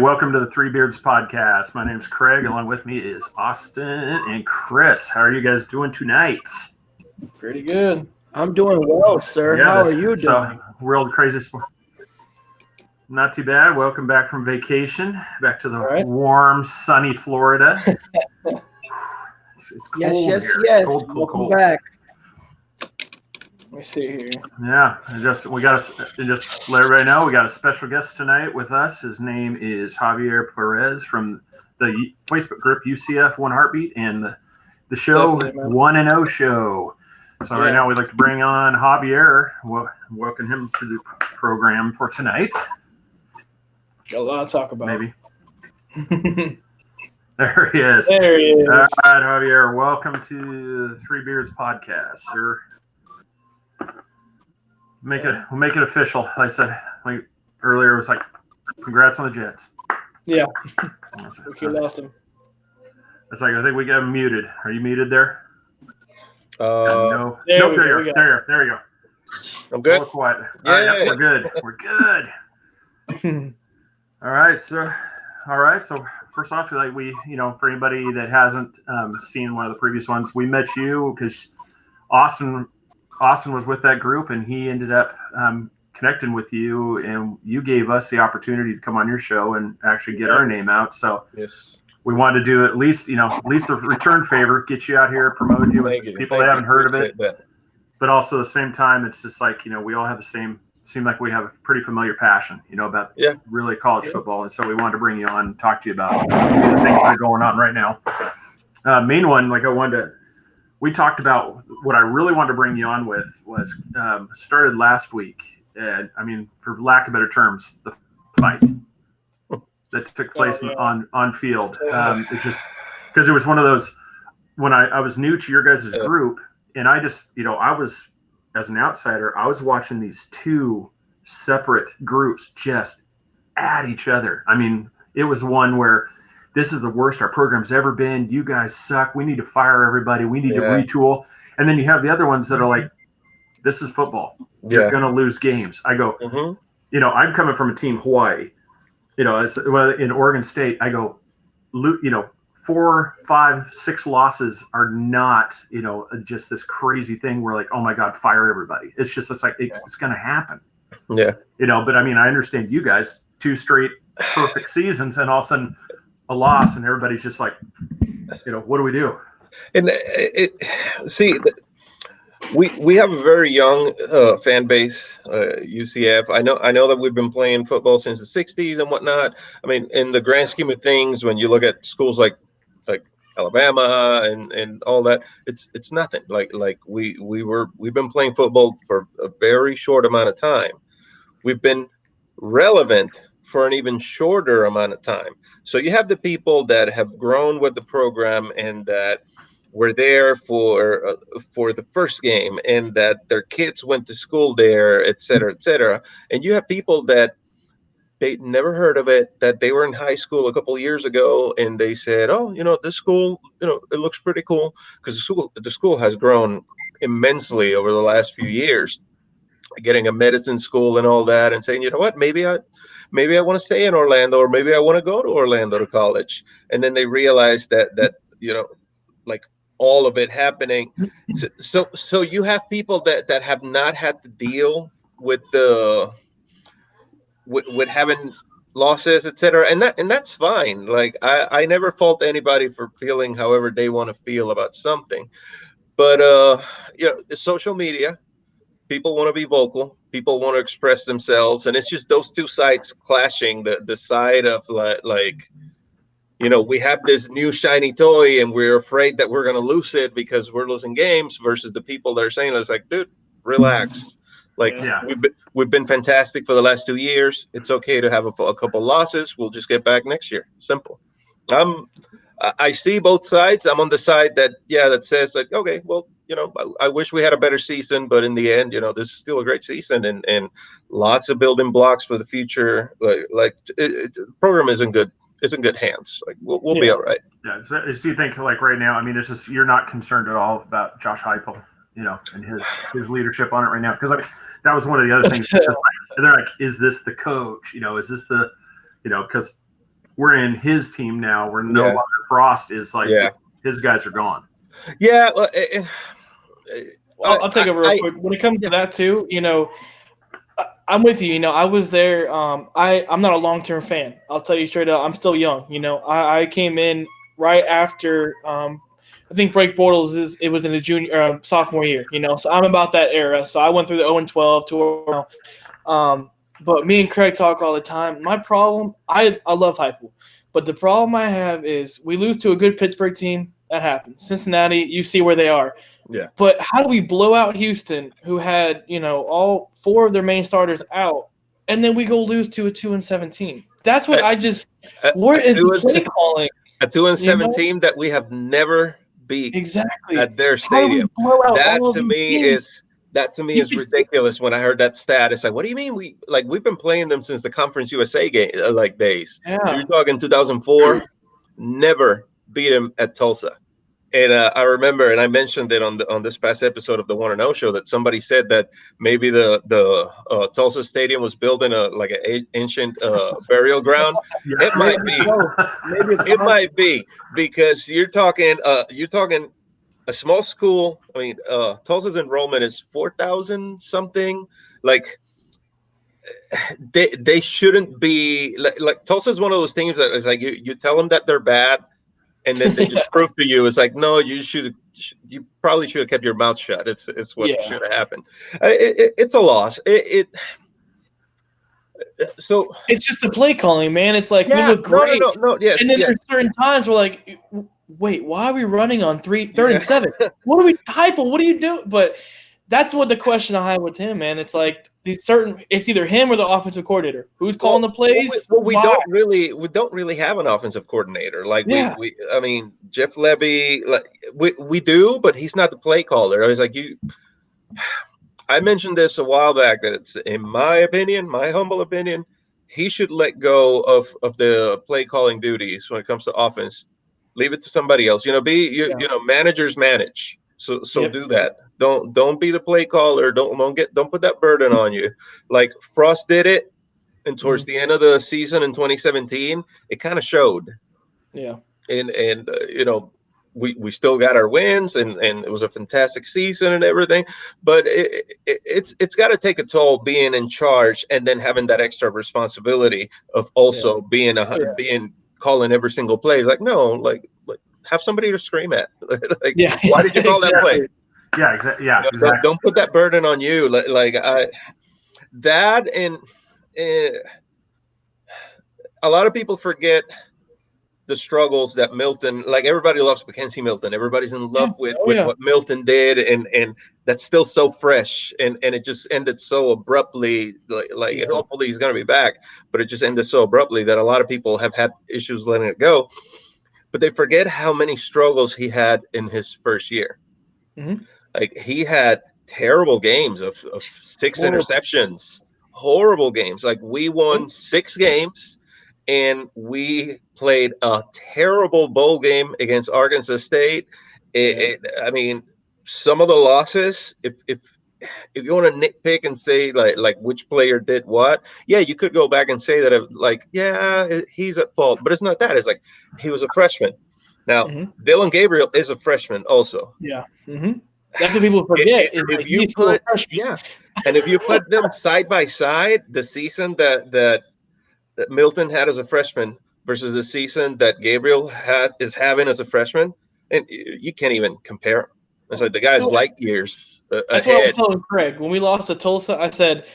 welcome to the Three Beards podcast. My name's Craig. Along with me is Austin and Chris. How are you guys doing tonight? Pretty good. I'm doing well, sir. How are you doing? World crazy sport. Not too bad. Welcome back from vacation, back to the warm, sunny Florida. It's cold yes, here. Yes. It's cold. Welcome back. Let me see here. Yeah, we got to just let everybody know we got a special guest tonight with us. His name is Javier Perez from the Facebook group UCF One Heartbeat and the show 1-0 Show. So right now we'd like to bring on Javier. Welcome him to the program for tonight. Got a lot to talk about. Maybe. There he is. There he is. All right, Javier. Welcome to the Three Beards podcast, sir. We'll make it official. Like I said earlier, it was like, congrats on the Jets. Yeah. We lost him. It's like, I think we got him muted. Are you muted there? No. There you go. I'm good. Quiet. All right, we're good. We're good. All right. So first off, for anybody that hasn't seen one of the previous ones, we met you because Austin was with that group, and he ended up connecting with you, and you gave us the opportunity to come on your show and actually get our name out. So we wanted to do at least a return favor, get you out here, promote you with people that haven't heard of it. But also at the same time, it's just like, we all have the same, seem like we have a pretty familiar passion, about really college football. And so we wanted to bring you on and talk to you about the things that are going on right now. Main one, we talked about what I really wanted to bring you on with was started last week. And for lack of better terms, the fight that took place on field. It's just because it was one of those when I was new to your guys' group, and I just, I was, as an outsider, I was watching these two separate groups just at each other. It was one where this is the worst our program's ever been. You guys suck. We need to fire everybody. We need to retool. And then you have the other ones that are like, this is football. You're going to lose games. I go, I'm coming from a team, Hawaii. In Oregon State, I go, 4, 5, 6 losses are not, just this crazy thing where like, oh my God, fire everybody. It's just, it's going to happen. Yeah. But I understand you guys, 2 straight perfect seasons, and all of a sudden a loss, and everybody's just like, what do we do? And we have a very young fan base, UCF. I know that we've been playing football since the 60s and whatnot. In the grand scheme of things, when you look at schools like Alabama and all that, it's nothing. We've been playing football for a very short amount of time. We've been relevant for an even shorter amount of time. So you have the people that have grown with the program and that were there for the first game, and that their kids went to school there, et cetera, et cetera. And you have people that they never heard of it, that they were in high school a couple of years ago, and they said, oh, this school, it looks pretty cool, because the school has grown immensely over the last few years, getting a medicine school and all that, and saying, what, maybe I want to stay in Orlando, or maybe I want to go to Orlando to college. And then they realize that all of it happening. So you have people that have not had to deal with with having losses, etc. And that's fine. I never fault anybody for feeling however they want to feel about something. But it's social media. People want to be vocal. People want to express themselves, and it's just those two sides clashing. The side of we have this new shiny toy, and we're afraid that we're going to lose it because we're losing games, versus the people that are saying, it's like, dude, relax. We've been fantastic for the last 2 years. It's okay to have a couple losses. We'll just get back next year. Simple. I see both sides. I'm on the side that says like, okay, well, I wish we had a better season, but in the end, this is still a great season, and lots of building blocks for the future. The program is in good hands. We'll be all right. Yeah. So you think right now, it's just, you're not concerned at all about Josh Heupel, and his leadership on it right now? Because that was one of the other things. They're like, is this the coach? Is this the, because we're in his team now. We're no longer Frost is like his guys are gone. Yeah. I'll take it real quick. When it comes to that too, I'm with you. I was there. I'm not a long-term fan. I'll tell you straight up. I'm still young. I came in right after. I think Blake Bortles it was in the junior sophomore year. So I'm about that era. So I went through the 0-12 tour. But me and Craig talk all the time. My problem, I love Heupel, but the problem I have is we lose to a good Pittsburgh team. That happens. Cincinnati, you see where they are. Yeah. But how do we blow out Houston, who had all 4 of their main starters out, and then we go lose to a 2-7 team? That's what I just. Where is the play calling? A 2-7 team that we have never beat at their stadium. That to me is ridiculous. When I heard that stat, it's like, what do you mean we've been playing them since the Conference USA game days? Yeah. So you're talking 2004, never beat them at Tulsa. And I remember, and I mentioned it on this past episode of the 1-0 show, that somebody said that maybe the Tulsa Stadium was built in an ancient burial ground. Yeah. It might be. It might be, because you're talking a small school. I mean, Tulsa's enrollment is 4,000 something. Like, they shouldn't be like Tulsa's one of those teams that is like you tell them that they're bad, and then they just prove to you it's like, no, you probably should have kept your mouth shut. It's what should have happened. It's a loss. So it's just the play calling, man. It's like, we look great. No. Yes. And then there's certain times we're like, wait, why are we running on 3rd and 7? What are we Heupel? What do you do? But that's what the question I have with him, man. It's like it's either him or the offensive coordinator who's calling the plays. We don't really have an offensive coordinator. Like I mean, Jeff Levy, we do, but he's not the play caller. I was like, I mentioned this a while back that it's, in my opinion, my humble opinion, he should let go of the play calling duties when it comes to offense. Leave it to somebody else. Managers manage. So do that. Don't be the play caller. Don't put that burden on you. Like Frost did it, and towards the end of the season in 2017, it kind of showed. Yeah. And we still got our wins, and it was a fantastic season and everything. But it's got to take a toll being in charge and then having that extra responsibility of also being calling every single play. Like, no, like have somebody to scream at. Why did you call that play? Yeah, exactly. Yeah, exactly. Don't put that burden on you. A lot of people forget the struggles that Milton, like, everybody loves Mackenzie Milton. Everybody's in love with what Milton did, and that's still so fresh. And it just ended so abruptly. Hopefully he's going to be back, but it just ended so abruptly that a lot of people have had issues letting it go. But they forget how many struggles he had in his first year. Mm-hmm. Like, he had terrible games of 6 interceptions, horrible games. Like, we won 6 games, and we played a terrible bowl game against Arkansas State. I mean, some of the losses, if you want to nitpick and say like which player did what, you could go back and say that he's at fault, but it's not that. It's like, he was a freshman. Now, Dylan Gabriel is a freshman also. Yeah. Mm-hmm. That's what people forget. If you put them side by side, the season that Milton had as a freshman versus the season that Gabriel is having as a freshman, and you can't even compare them. It's like the guy's light years ahead. That's what I was telling Craig. When we lost to Tulsa, I said,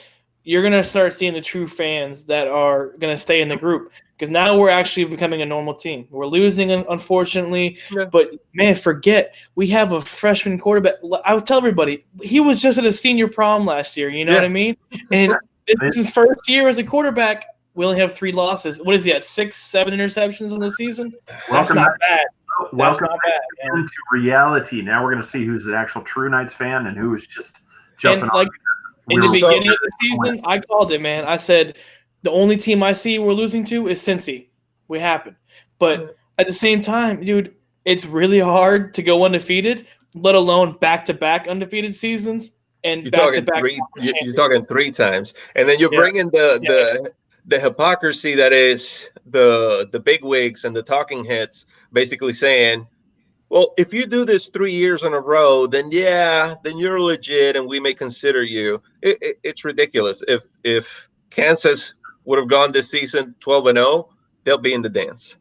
you're going to start seeing the true fans that are going to stay in the group, because now we're actually becoming a normal team. We're losing, unfortunately, but, man, forget, we have a freshman quarterback. I would tell everybody, he was just at a senior prom last year, you know what I mean? And this is his first year as a quarterback. We only have 3 losses. What is he at, 6, 7 interceptions in the season? That's not bad. Welcome into reality. Now we're going to see who's an actual true Knights fan and who is just jumping on. In the beginning of the season, I called it, man. I said, the only team I see we're losing to is Cincy. We happen. But at the same time, dude, it's really hard to go undefeated, let alone back-to-back undefeated seasons and back-to-back. You're talking 3 times. And then you bring in the the hypocrisy that is the bigwigs and the talking heads basically saying, well, if you do this 3 years in a row, then then you're legit, and we may consider you. It's ridiculous. If Kansas would have gone this season 12-0, they'll be in the dance.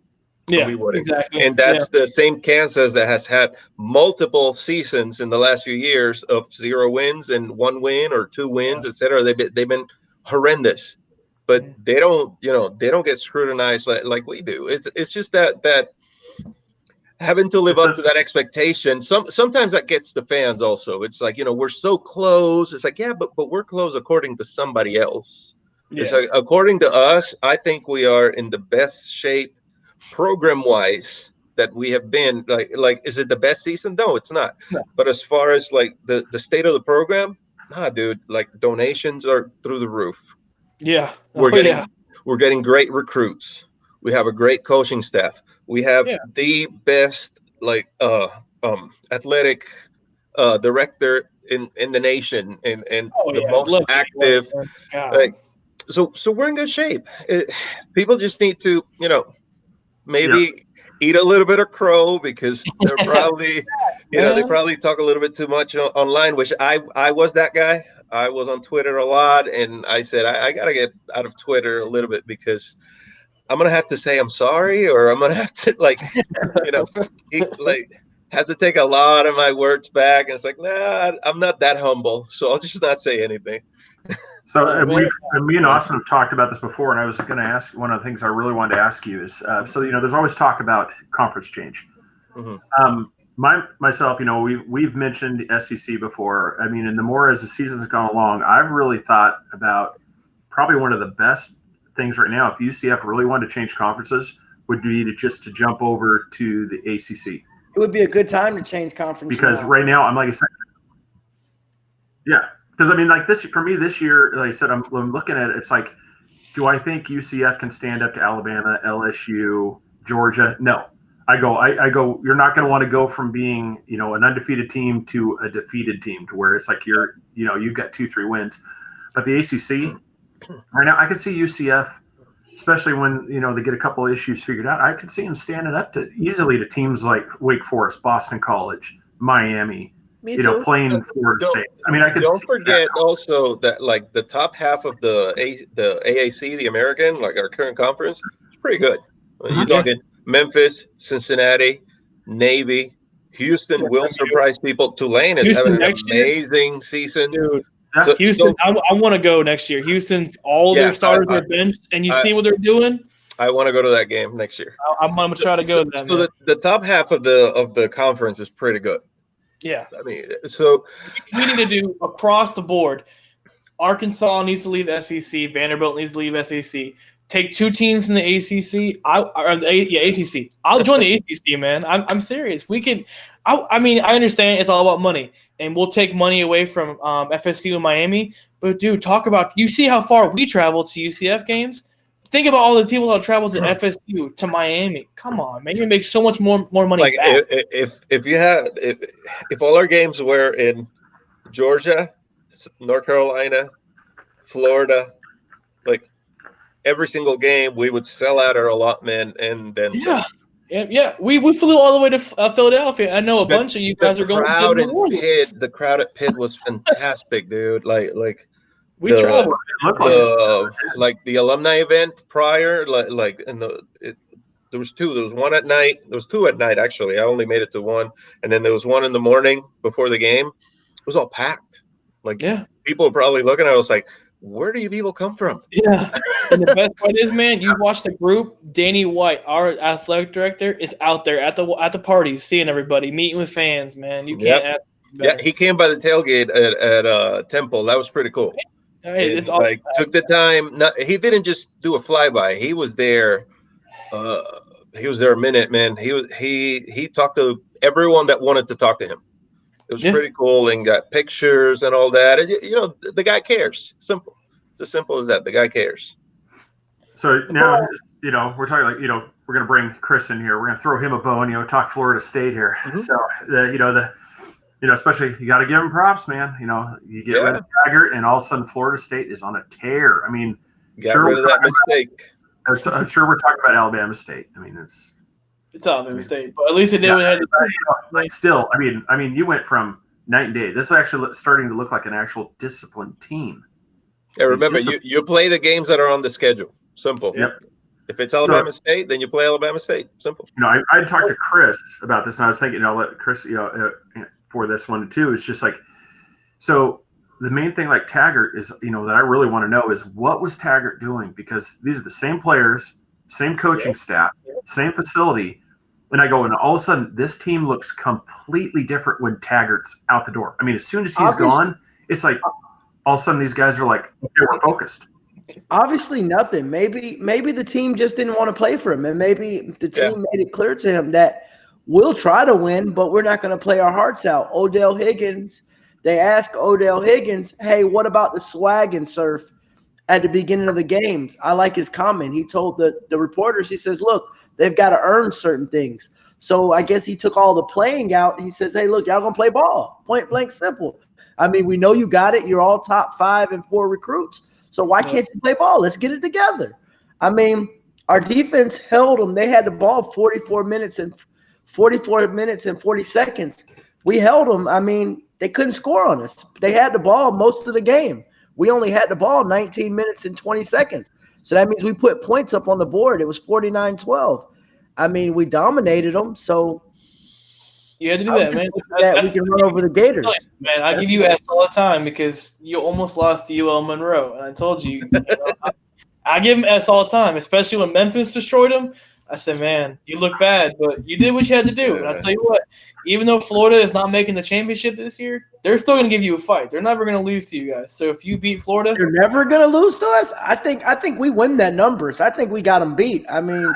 And Yeah, we wouldn't. exactly. And that's the same Kansas that has had multiple seasons in the last few years of 0 wins and 1 win or 2 wins, etc. They've been horrendous, but they don't get scrutinized like we do. It's just that having to live up to that expectation. Sometimes that gets the fans also. It's like, we're so close. It's like, but we're close according to somebody else. It's like, according to us, I think we are in the best shape program wise that we have been. Like is it the best season? No, it's not. But as far as like the state of the program, nah, dude, like donations are through the roof. We're getting great recruits. We have a great coaching staff. We have the best athletic director in the nation, and the most active. So we're in good shape. People just need to maybe eat a little bit of crow, because they're probably they probably talk a little bit too much online, which I was that guy. I was on Twitter a lot, and I said I gotta get out of Twitter a little bit, because I'm gonna have to say I'm sorry, or I'm gonna have to have to take a lot of my words back. And it's like, nah, I'm not that humble, so I'll just not say anything. So me and Austin have talked about this before, and I was going to ask, one of the things I really wanted to ask you is, there's always talk about conference change. Mm-hmm. Myself, we've mentioned SEC before. I mean, and the more as the season's gone along, I've really thought about probably one of the best things right now, if UCF really wanted to change conferences, would be to jump over to the ACC. It would be a good time to change conference. Because right now, I'm like I said, because I mean, like this for me this year, like I said, I'm looking at it. It's like, do I think UCF can stand up to Alabama, LSU, Georgia? No. I go. You're not going to want to go from being an undefeated team to a defeated team, to where it's like you've got 2-3 wins. But the ACC right now, I can see UCF, especially when they get a couple of issues figured out. I could see them standing up easily to teams like Wake Forest, Boston College, Miami. Playing Florida State. I mean, don't forget also that like the top half of the AAC, the American, like our current conference, is pretty good. You're talking Memphis, Cincinnati, Navy, Houston will surprise people. Tulane is having an amazing season. Dude. Houston, I want to go next year. Houston's their starters are benched, and you see what they're doing. I want to go to that game next year. I'm gonna try to go. So the top half of the conference is pretty good. Yeah, I mean, so we need to do across the board. Arkansas needs to leave SEC. Vanderbilt needs to leave SEC. Take 2 teams in the ACC. ACC. I'll join the ACC, man. I'm serious. We can. I mean, I understand it's all about money, and we'll take money away from FSU and Miami. But dude, talk about. You see how far we travel to UCF games. Think about all the people that travel to FSU, to Miami. Come on, man. You make so much more money. Like back. if all our games were in Georgia, North Carolina, Florida, like every single game, we would sell out our allotment and then we flew all the way to Philadelphia. I know a bunch of you guys are going to New Orleans. The crowd at Pitt was fantastic, dude. Like. We traveled. Like the alumni event prior, there was 2. There was one at night. There was 2 at night, actually. I only made it to 1. And then there was one in the morning before the game. It was all packed. People were probably looking at us like, where do you people come from? Yeah. And the best part is, man, you watch the group. Danny White, our athletic director, is out there at the parties, seeing everybody, meeting with fans, man. You can't ask better. Yeah, he came by the tailgate at Temple. That was pretty cool. Hey, took the time. He didn't just do a flyby. He was there. He was there a minute, man. He talked to everyone that wanted to talk to him. It was pretty cool, and got pictures and all that. The guy cares. Simple, just simple as that. The guy cares. So now, we're talking like, we're gonna bring Chris in here. We're gonna throw him a bone. Talk Florida State here. Mm-hmm. So especially you got to give him props, man. You get rid of Taggart, and all of a sudden Florida State is on a tear. I mean, Got rid of that mistake. I'm sure we're talking about Alabama State. I mean, it's Alabama State, but at least it did what it had to do. Like still, I mean, you went from night and day. This is actually starting to look like an actual disciplined team. Yeah, remember, you play the games that are on the schedule. Simple. Yep. If it's Alabama State, then you play Alabama State. Simple. I talked to Chris about this, and I was thinking, I'll let Chris, for this one too. It's just like, so the main thing, like Taggart, is that I really want to know is what was Taggart doing, because these are the same players, same coaching staff, same facility. And I go, and all of a sudden, this team looks completely different when Taggart's out the door. I mean, as soon as he's gone, it's like all of a sudden these guys are like, okay, we're focused. Obviously, nothing. Maybe the team just didn't want to play for him, and maybe the team made it clear to him that we'll try to win, but we're not going to play our hearts out. Odell Higgins. They asked Odell Higgins, "Hey, what about the swag and surf at the beginning of the games?" I like his comment. He told the reporters, he says, "Look, they've got to earn certain things." So I guess he took all the playing out. He says, "Hey, look, y'all gonna play ball, point blank, simple. I mean, we know you got it. You're all top 5 and 4 recruits. So why can't you play ball? Let's get it together." I mean, our defense held them. They had the ball 44 minutes and 40 seconds. We held them. I mean, they couldn't score on us. They had the ball most of the game. We only had the ball 19 minutes and 20 seconds. So that means we put points up on the board. It was 49-12. I mean, we dominated them. So you had to do that, man. We can run over the Gators. Man, I give you S all the time because you almost lost to UL Monroe. And I told you, I give them S all the time, especially when Memphis destroyed them. I said, man, you look bad, but you did what you had to do. And I'll tell you what, even though Florida is not making the championship this year, they're still going to give you a fight. They're never going to lose to you guys. So if you beat Florida, they're never going to lose to us. I think we win that numbers. I think we got them beat. I mean,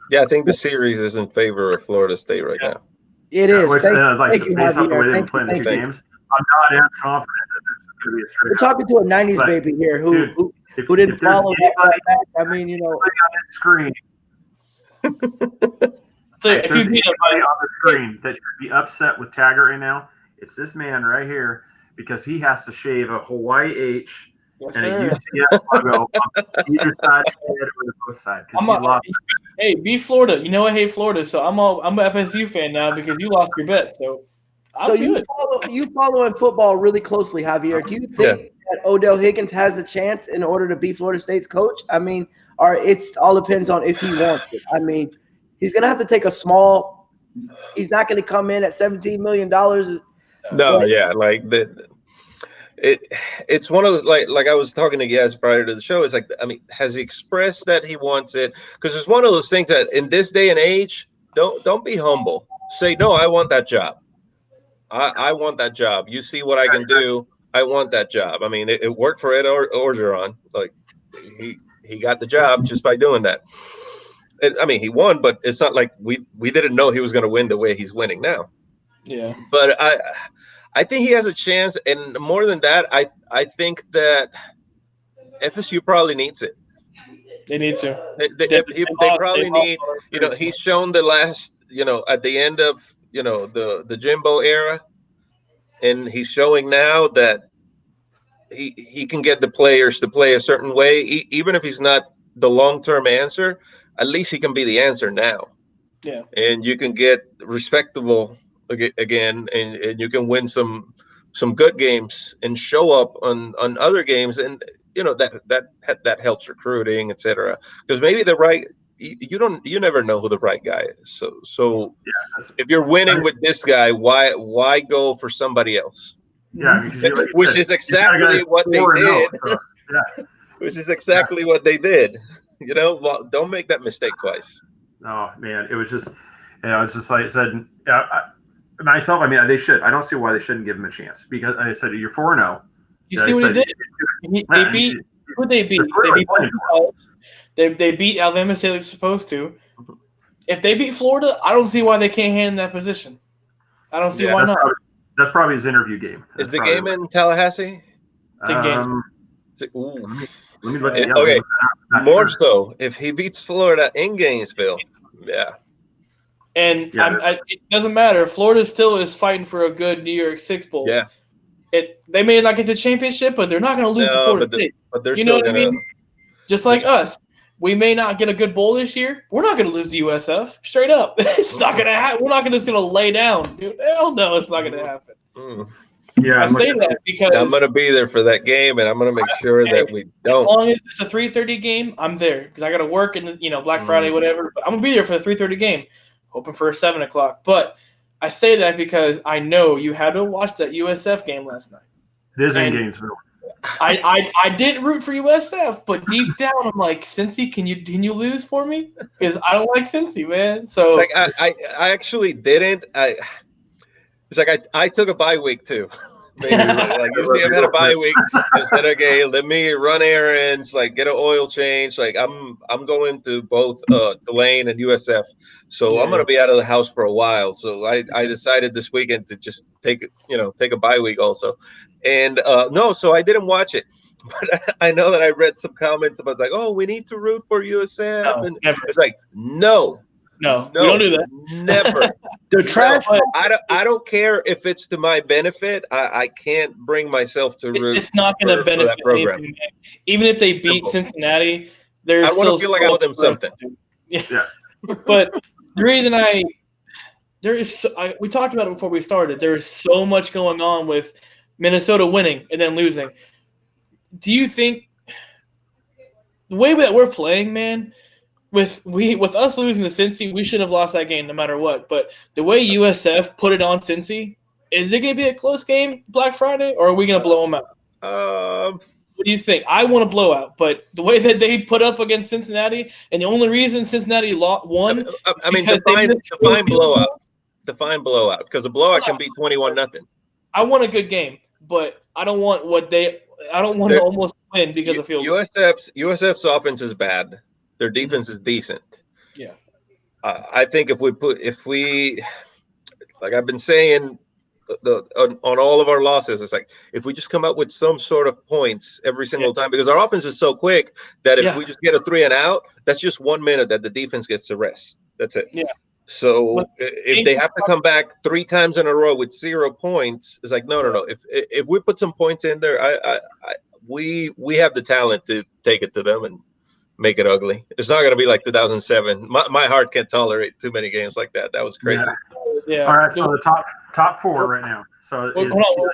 yeah, I think the series is in favor of Florida State right now. It is. Based off the way they've been Thank playing the two you. games, I'm not as confident that this is going to be a straight. We're talking to a '90s baby here who didn't follow that back. I mean, on this screen. So if you beat anybody on the screen that should be upset with Taggart right now, it's this man right here, because he has to shave a Hawaii H and a UCF logo on either side of the head or the both side. Hey, beat Florida. You know I hate Florida, so I'm an FSU fan now because you lost your bet. So you follow in football really closely, Javier. Do you think that Odell Higgins has a chance in order to be Florida State's coach? I mean, or it's all depends on if he wants it. I mean, he's going to have to take he's not going to come in at $17 million. No, like it's one of those, like I was talking to Yes prior to the show. It's like, I mean, has he expressed that he wants it? Because it's one of those things that in this day and age, don't be humble. Say, no, I want that job. I want that job. You see what I can do. I want that job. I mean, it worked for Ed Orgeron. Like he got the job just by doing that. And, I mean, he won, but it's not like we didn't know he was going to win the way he's winning now. Yeah. But I think he has a chance, and more than that, I think that FSU probably needs it. They need to. They probably need. He's shown the last. At the end of the Jimbo era, and he's showing now that he can get the players to play a certain way, even if he's not the long-term answer. At least he can be the answer now. Yeah. And you can get respectable again, and you can win some good games and show up on other games, and that helps recruiting, etc. Because maybe you never know who the right guy is. So if you're winning with this guy, why go for somebody else? Yeah, which is exactly what they did. Which is exactly what they did. Don't make that mistake twice. Oh man, it was just, it's just like I said. Myself, I mean, they should. I don't see why they shouldn't give him a chance, because I said you're 4-0. You see what he did? They beat who they beat. They beat Alabama State like they're supposed to. If they beat Florida, I don't see why they can't hand in that position. I don't see why not. That's probably his interview game. Is the game in Tallahassee? It's in Gainesville. Let me look at okay. More so if he beats Florida in Gainesville. Yeah. And it doesn't matter. Florida still is fighting for a good New Year's Six bowl. Yeah. They may not get the championship, but they're not going to lose to Florida State. But they're still going to. Just like us. We may not get a good bowl this year. We're not going to lose to USF. Straight up. It's not going to happen. We're not going to lay down. Dude. Hell no, it's not going to happen. Yeah, I say that because I'm going to be there for that game, and I'm going to make sure that we don't. As long as it's a 3:30 game, I'm there because I got to work and Black Friday, whatever. But I'm going to be there for the 3:30 game, hoping for a 7 o'clock. But I say that because I know you had to watch that USF game last night. It is in Gainesville. I didn't root for USF, but deep down I'm like, Cincy, can you lose for me? Because I don't like Cincy, man. So like I actually didn't. It's like I took a bye week too. Maybe like usually I've had a bye week instead of let me run errands, like get an oil change. Like I'm going to both Tulane and USF, so I'm gonna be out of the house for a while. So I decided this weekend to just take a bye week also. And so I didn't watch it, but I know that I read some comments about like, oh, we need to root for USF, and never. it's like, no, we don't do that. Never. They're trash. No, I don't care if it's to my benefit. I can't bring myself to root. It's not going to benefit that program. anything. Even if they beat Cincinnati, there's I want to feel like I owe them something. Yeah. But the reason we talked about it before we started. There is so much going on with Minnesota winning and then losing. Do you think the way that we're playing, man, with us losing to Cincy, we shouldn't have lost that game no matter what. But the way USF put it on Cincy, is it going to be a close game Black Friday, or are we going to blow them out? What do you think? I want a blowout, but the way that they put up against Cincinnati, and the only reason Cincinnati won, define blowout. Define blowout, because a blowout can be 21-0. I want a good game, but I don't want to almost win because of field goal. USF's offense is bad. Their defense is decent. Yeah. I think if we like I've been saying on all of our losses, it's like if we just come up with some sort of points every single time, because our offense is so quick that if we just get a 3 and out, that's just 1 minute that the defense gets to rest. That's it. Yeah. So if they have to come back 3 times in a row with 0 points, it's like no. If we put some points in there, we have the talent to take it to them and make it ugly. It's not going to be like 2007. My heart can't tolerate too many games like that. That was crazy. Yeah. All right. So the top 4 right now. So what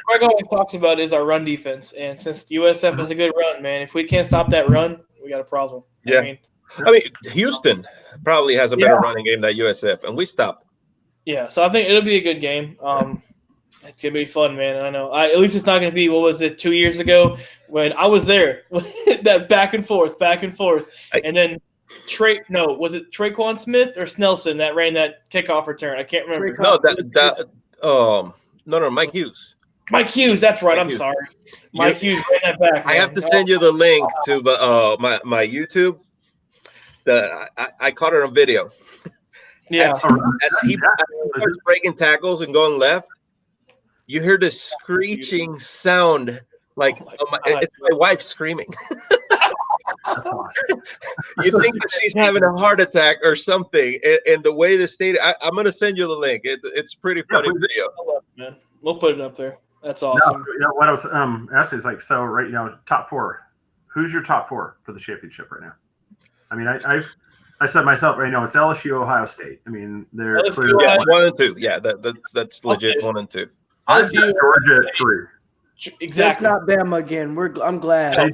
Greg always talks about is our run defense, and since USF is a good run, man, if we can't stop that run, we got a problem. Yeah. I mean, Houston probably has a better running game than USF, and we stopped. Yeah. So I think it'll be a good game. It's gonna be fun, man. I know. At least it's not gonna be 2 years ago when I was there. That back and forth, and then was it Traquan Smith or Snelson that ran that kickoff return? I can't remember. No, Mike Hughes. Mike Hughes, that's right. I'm sorry. Mike Hughes ran that back. I have to send you the link to my YouTube. I caught it on video. Yeah. As he starts breaking tackles and going left, you hear this screeching sound like it's my wife screaming. That's awesome. You think that she's having a heart attack or something, and the way the stadium. I'm going to send you the link. It's pretty funny video. Man. We'll put it up there. That's awesome. No, what I was asking is like, so right now, top 4. Who's your top 4 for the championship right now? I mean, I said myself right now, it's LSU, Ohio State. I mean, they're clearly 1 and 2. Yeah, that's legit 1 and 2. LSU, Georgia at 3. Exactly. That's not Bama again. I'm glad.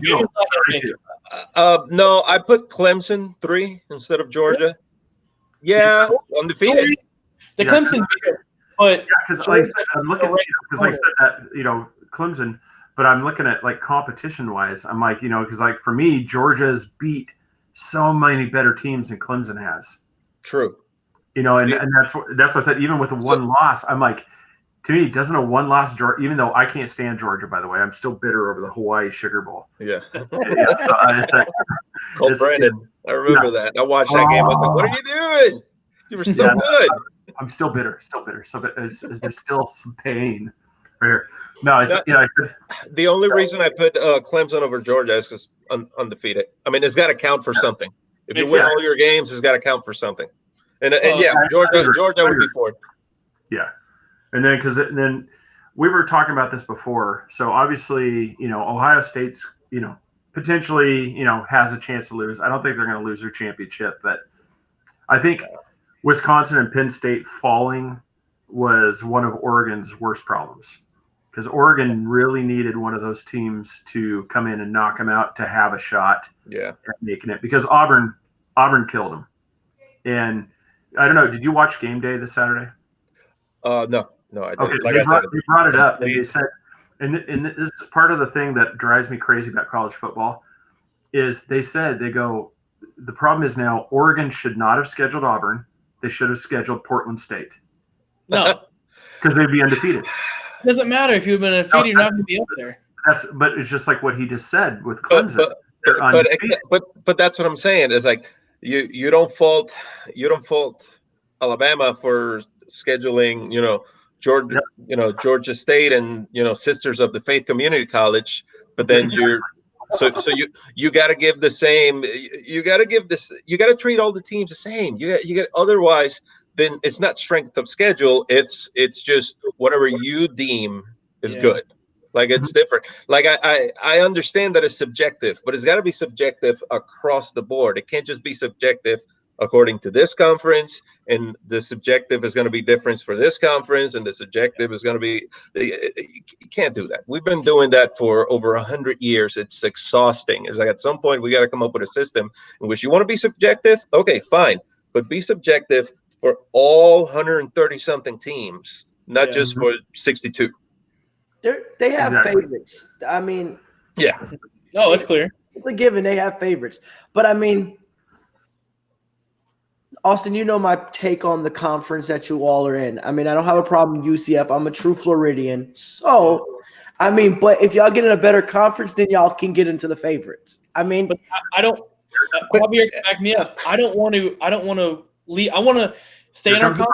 No, I put Clemson 3 instead of Georgia. Yeah, undefeated. The Clemson, but because like I said, I'm looking because like I said that Clemson, but I'm looking at like competition wise. I'm like because like for me, Georgia's beat so many better teams than Clemson has. True. And that's what I said. Even with a one loss, I'm like, to me, doesn't a 1-loss Georgia? Even though I can't stand Georgia, by the way, I'm still bitter over the Hawaii Sugar Bowl. Yeah. So Cole Brandon, I remember that. I watched that game. I was like, "What are you doing? You were so good." I'm still bitter. So there's still some pain right here. No, the only reason I put Clemson over Georgia is because undefeated. I mean, it's got to count for something. If you win all your games, it's got to count for something. And Georgia would be 4th. Yeah. And then we were talking about this before. So obviously, Ohio State's, potentially, has a chance to lose. I don't think they're going to lose their championship, but I think Wisconsin and Penn State falling was one of Oregon's worst problems, because Oregon really needed one of those teams to come in and knock them out to have a shot at making it, because Auburn killed them. And I don't know, did you watch Game Day this Saturday? No, I didn't. Okay, they brought it up, and they said, and this is part of the thing that drives me crazy about college football, is they go, the problem is now Oregon should not have scheduled Auburn. They should have scheduled Portland State. No. Because they'd be undefeated. It doesn't matter if you've been undefeated, you're not going to be up there. But it's just like what he just said with Clemson. But that's what I'm saying. Is like you don't fault Alabama for scheduling, Georgia, Georgia State and Sisters of the Faith Community College, but then so you got to give the same. You got to treat all the teams the same. You got otherwise. Then it's not strength of schedule. It's just whatever you deem is good. Like it's different. Like I understand that it's subjective, but it's got to be subjective across the board. It can't just be subjective according to this conference, and the subjective is going to be different for this conference, and the subjective is going to be. You can't do that. We've been doing that for over 100 years. It's exhausting. It's like at some point we got to come up with a system in which you want to be subjective. Okay, fine, but be subjective for all 130 something teams, not just for 62. They have favorites. I mean, No, it's clear. It's a given. They have favorites. But I mean, Austin, you know my take on the conference that you all are in. I mean, I don't have a problem with UCF. I'm a true Floridian. So, I mean, but if y'all get in a better conference, then y'all can get into the favorites. I mean, but I don't. Javier, back me up. I don't want to leave. I want to stay in our conference,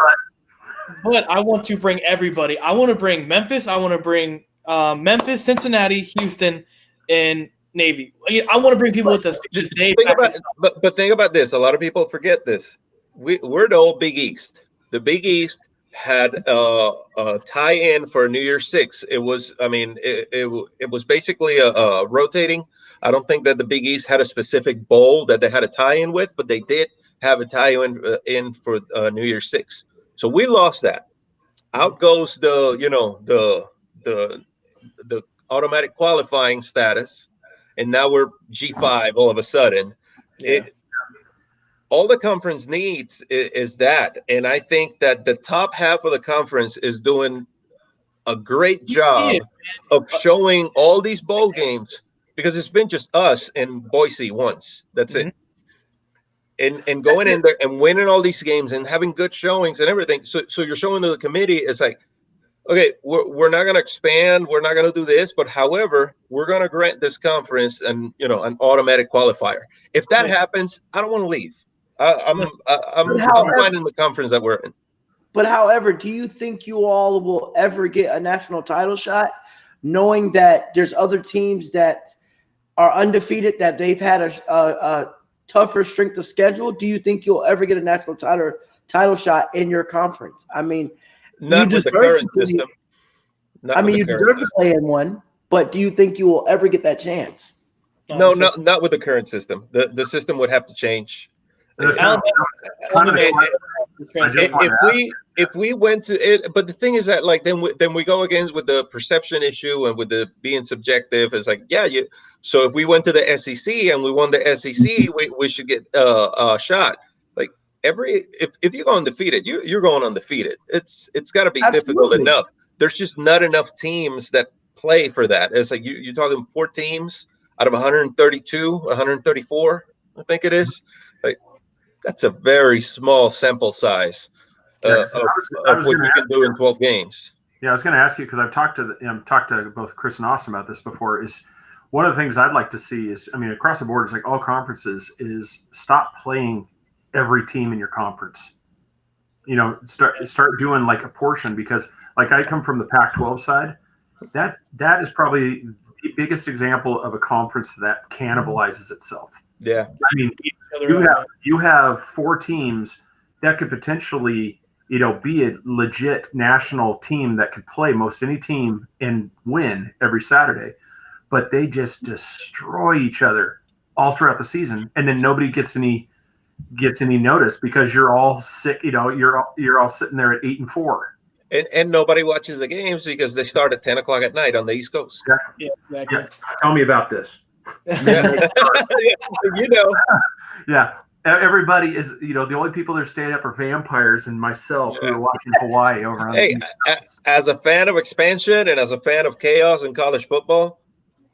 but I want to bring everybody. I want to bring Memphis. I want to bring Memphis, Cincinnati, Houston, and Navy. I want to bring people with us. But think about this. A lot of people forget this. We're the old Big East. The Big East had a tie-in for New Year's Six. It was, it was basically a rotating. I don't think that the Big East had a specific bowl that they had a tie-in with, but they did have a tie-in for New Year's Six. So we lost that. Out goes the automatic qualifying status, and now we're G5 all of a sudden. All the conference needs is that, and I think that the top half of the conference is doing a great job of showing all these bowl games, because it's been just us and Boise once. That's it. And going in there and winning all these games and having good showings and everything. So you're showing to the committee, it's like, okay, we're not going to expand. We're not going to do this. But however, we're going to grant this conference an automatic qualifier. If that happens, I don't want to leave. I'm fine in the conference that we're in. But however, do you think you all will ever get a national title shot, knowing that there's other teams that are undefeated, that they've had a tougher strength of schedule? Do you think you'll ever get a national title shot in your conference? I mean, not with the current system. You deserve to play in one, but do you think you will ever get that chance? No, not with the current system. The system would have to change. If we went to it, but the thing is that then we go again with the perception issue and with the being subjective. It's like so if we went to the SEC and we won the SEC, we should get a shot. Like if you go undefeated, you're going undefeated. It's got to be difficult enough. There's just not enough teams that play for that. It's like you're talking 4 teams out of 132, 134, I think it is. Like that's a very small sample size of what you can do in 12 games. Yeah, I was going to ask you, because I've talked to both Chris and Austin about this before. Is one of the things I'd like to see is, across the board, it's like all conferences, is stop playing every team in your conference. Start doing like a portion, because like I come from the Pac-12 side. That is probably the biggest example of a conference that cannibalizes itself. Yeah. You have 4 teams that could potentially, be a legit national team that could play most any team and win every Saturday. but they just destroy each other all throughout the season, and then nobody gets any notice because you're all sick. You're all sitting there at 8-4. And nobody watches the games because they start at 10 o'clock at night on the East Coast. Exactly. Yeah, exactly. Yeah. Tell me about this. Yeah. Yeah. Everybody is, the only people that are staying up are vampires and myself who are watching Hawaii over on the East Coast. As a fan of expansion and as a fan of chaos in college football,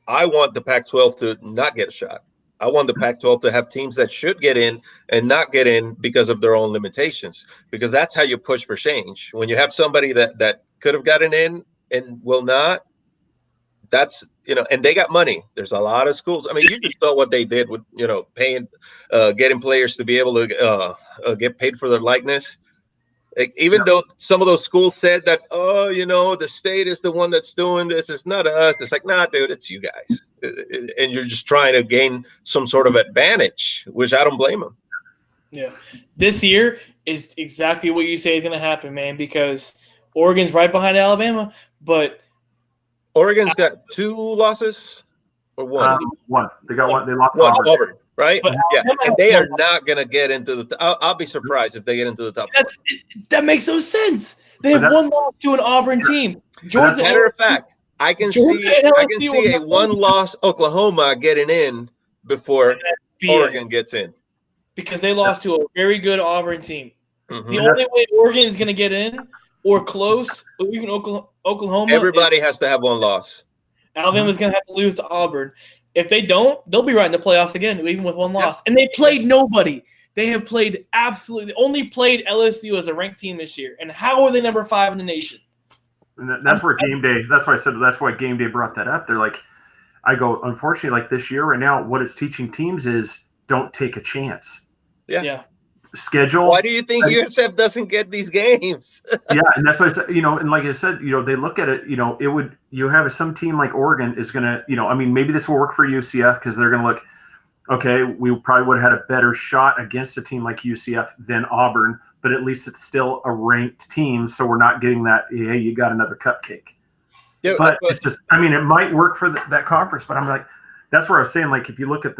I want the Pac-12 to not get a shot. I want the Pac-12 to have teams that should get in and not get in because of their own limitations, because that's how you push for change. When you have somebody that could have gotten in and will not, that's, and they got money. There's a lot of schools. I mean, you just saw what they did with, paying, getting players to be able to get paid for their likeness. Like, even though some of those schools said that, the state is the one that's doing this, it's not us. It's like, nah, dude, it's you guys. And you're just trying to gain some sort of advantage, which I don't blame them. Yeah. This year is exactly what you say is going to happen, man, because Oregon's right behind Alabama, but Oregon's got 2 losses or one? One. They got one. They lost Auburn, right? But yeah, and they are not going to get into the I'll be surprised if they get into the top 4. That makes no sense. They have one loss to an Auburn team. As a matter of fact, I can see a one-loss Oklahoma getting in before Oregon gets in. Because they lost to a very good Auburn team. Mm-hmm. The only way Oregon is going to get in or close, or even Oklahoma. Everybody has to have one loss. Alabama's going to have to lose to Auburn. If they don't, they'll be right in the playoffs again, even with one loss. And they played nobody. They have played absolutely – only played LSU as a ranked team this year. And how are they number 5 in the nation? And that's where game day – that's why I said that's why game day brought that up. They're like – I go, unfortunately, like this year right now, what it's teaching teams is don't take a chance. Yeah. Schedule. Why do you think USF doesn't get these games? Yeah, and that's why I said, and like I said, they look at it, it would, you have some team like Oregon is going to, maybe this will work for UCF because they're going to look, okay, we probably would have had a better shot against a team like UCF than Auburn, but at least it's still a ranked team, so we're not getting that, hey, you got another cupcake. Yeah, but it's just, it might work for that conference, but I'm like, that's where I was saying, like, if you look at